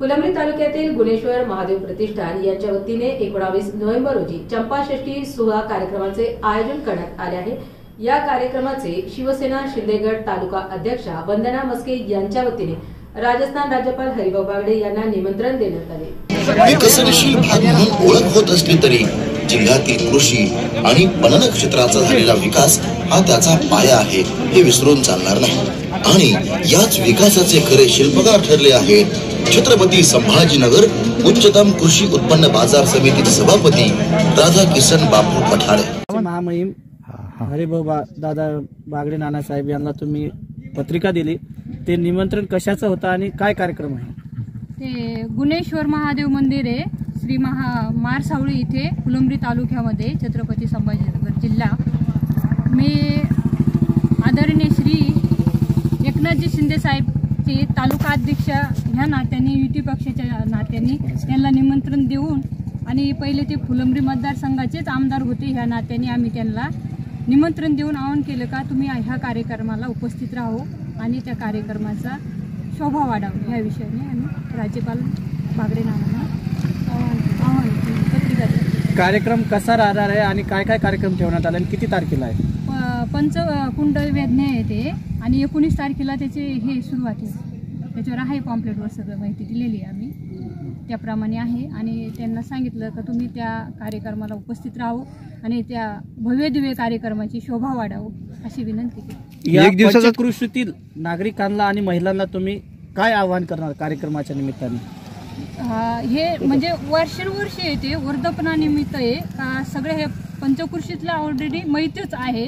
फुलंब्री तालुक्यातील गुणेश्वर महादेव प्रतिष्ठान यांच्या वतीने 19 नोव्हेंबर रोजी चंपाषष्ठी सोहळा कार्यक्रमाचे आयोजन करण्यात आले आहे। या कार्यक्रमाचे शिवसेना शिंदेगड तालुका अध्यक्षा वंदना मस्के यांच्या वतीने राजस्थान राज्यपाल हरिभाऊ बागडे यांना निमंत्रण देण्यात आले। विकसनशील भाग म्हणून ओळख होत असली तरी जिल्ह्यातील कृषी आणि पणन क्षेत्राचा झालेला विकास हा त्याचा पाया आहे, हे विसरून चालणार नाही। आणि याच विकासाचे खरे शिल्पकार ठरले आहेत छत्रपती संभाजीनगर उच्चतम कृषी उत्पन्न बाजार समितीचे सभापती राधाकिशन बापू पठारे। महामहिम हरिभाऊ दादा बागडे नानासाहेब यांना तुम्ही पत्रिका दिली, ते निमंत्रण कशाचं होतं आणि काय कार्यक्रम आहे? ते गुणेश्वर महादेव मंदिर आहे श्री मारसावळी इथे फुलंब्री तालुक्यामध्ये छत्रपती संभाजीनगर जिल्हा। मी आदरणीय श्री एकनाथजी शिंदे साहेब चे तालुका अध्यक्ष ह्या नात्याने युती पक्षाच्या नात्याने त्यांना निमंत्रण देऊन आणि पहिले ते फुलंब्री मतदारसंघाचेच आमदार होते, ह्या नात्याने आम्ही त्यांना निमंत्रण देऊन आवाहन केलं का तुम्ही ह्या कार्यक्रमाला उपस्थित राहो आणि त्या कार्यक्रमाचा शोभा वाढावा ह्या विषयाने आम्ही राज्यपाल बागडे नानांना पत्रिका दिली। कार्यक्रम कसा राहणार आहे आणि काय काय कार्यक्रम ठेवण्यात आले आणि किती तारखेला आहे? पंचकुंड वेदने आहे ते आणि 19 तारखेला त्याचे हे सुरुवात आहे, त्याच्यावर आहे पॉम्पलेटवर सगळं माहिती दिलेली आहे आम्ही त्याप्रमाणे आहे। आणि त्यांना सांगितलं का तुम्ही त्या कार्यक्रमाला उपस्थित राहू आणि त्या भव्य दिव्य कार्यक्रमाची शोभा वाढावं अशी विनंती केली। या पंचक्रोशीतील नागरिकांना आणि महिलांना तुम्ही काय आवाहन करणार कार्यक्रमाच्या निमित्ताने? हे म्हणजे वर्षानुवर्ष येते वर्धापनानिमित्त आहे का सगळे हे पंचक्रोशीतला ऑलरेडी माहितीच आहे,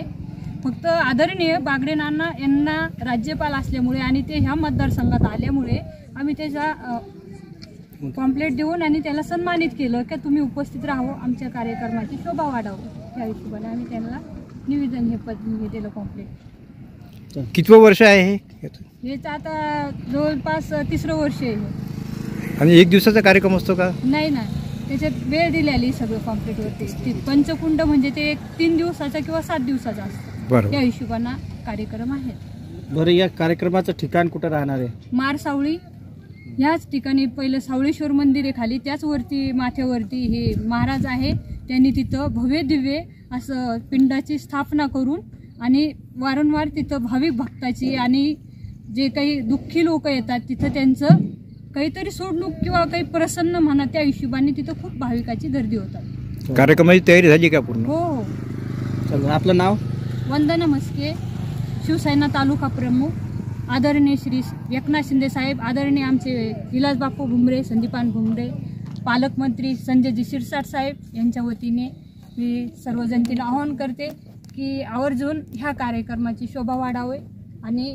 फक्त आदरणीय बागडे नाना यांना राज्यपाल असल्यामुळे आणि ते ह्या मतदारसंघात आल्यामुळे आम्ही त्याचा पॉम्पलेट देऊन आणि त्याला सन्मानित केलं की तुम्ही उपस्थित राहावं, आमच्या कार्यक्रमाची शोभा वाढावं या हिशोबाने आम्ही त्यांना निवेदन हे दिलं पॉम्पलेट। कितवं वर्ष आहे हे? हेच आता जवळपास 3रं वर्ष आहे। आणि एक दिवसाचा कार्यक्रम असतो का? नाही ना, त्याच्यात वेळ दिलेली सगळं पॉम्पलेटवरती। पंचकुंड म्हणजे ते 3 दिवसाचा किंवा 7 दिवसाचा असतो, त्या हिशोबाने कार्यक्रम आहेत। बरं, या कार्यक्रमाचं ठिकाण कुठं राहणार आहे? मारसावळी याच ठिकाणी पहिलं सावळेश्वर मंदिर आहे खाली, त्याच वरती माथ्यावरती हे महाराज आहे, त्यांनी तिथं भव्य दिव्य असं पिंडाची स्थापना करून आणि वारंवार तिथं भाविक भक्ताची आणि जे काही दुःखी लोक येतात तिथं त्यांचं काहीतरी सोडणूक किंवा काही प्रसन्न म्हणा त्या हिशोबाने तिथं खूप भाविकाची गर्दी होतात। कार्यक्रमाची तयारी झाली का पूर्ण? हो। चला, आपलं नाव? वंदना मस्के, शिवसेना तालुका प्रमुख, आदरणीय श्री एकनाथ शिंदे साहेब, आदरणीय आमचे विलास बापू भुमरे, संदीपान भुमरे, पालकमंत्री संजयजी शिरसाट साहेब यांच्या वतीने मी सर्व जनतेला आवाहन करते की आवर्जून ह्या कार्यक्रमाची शोभा वाढावे आणि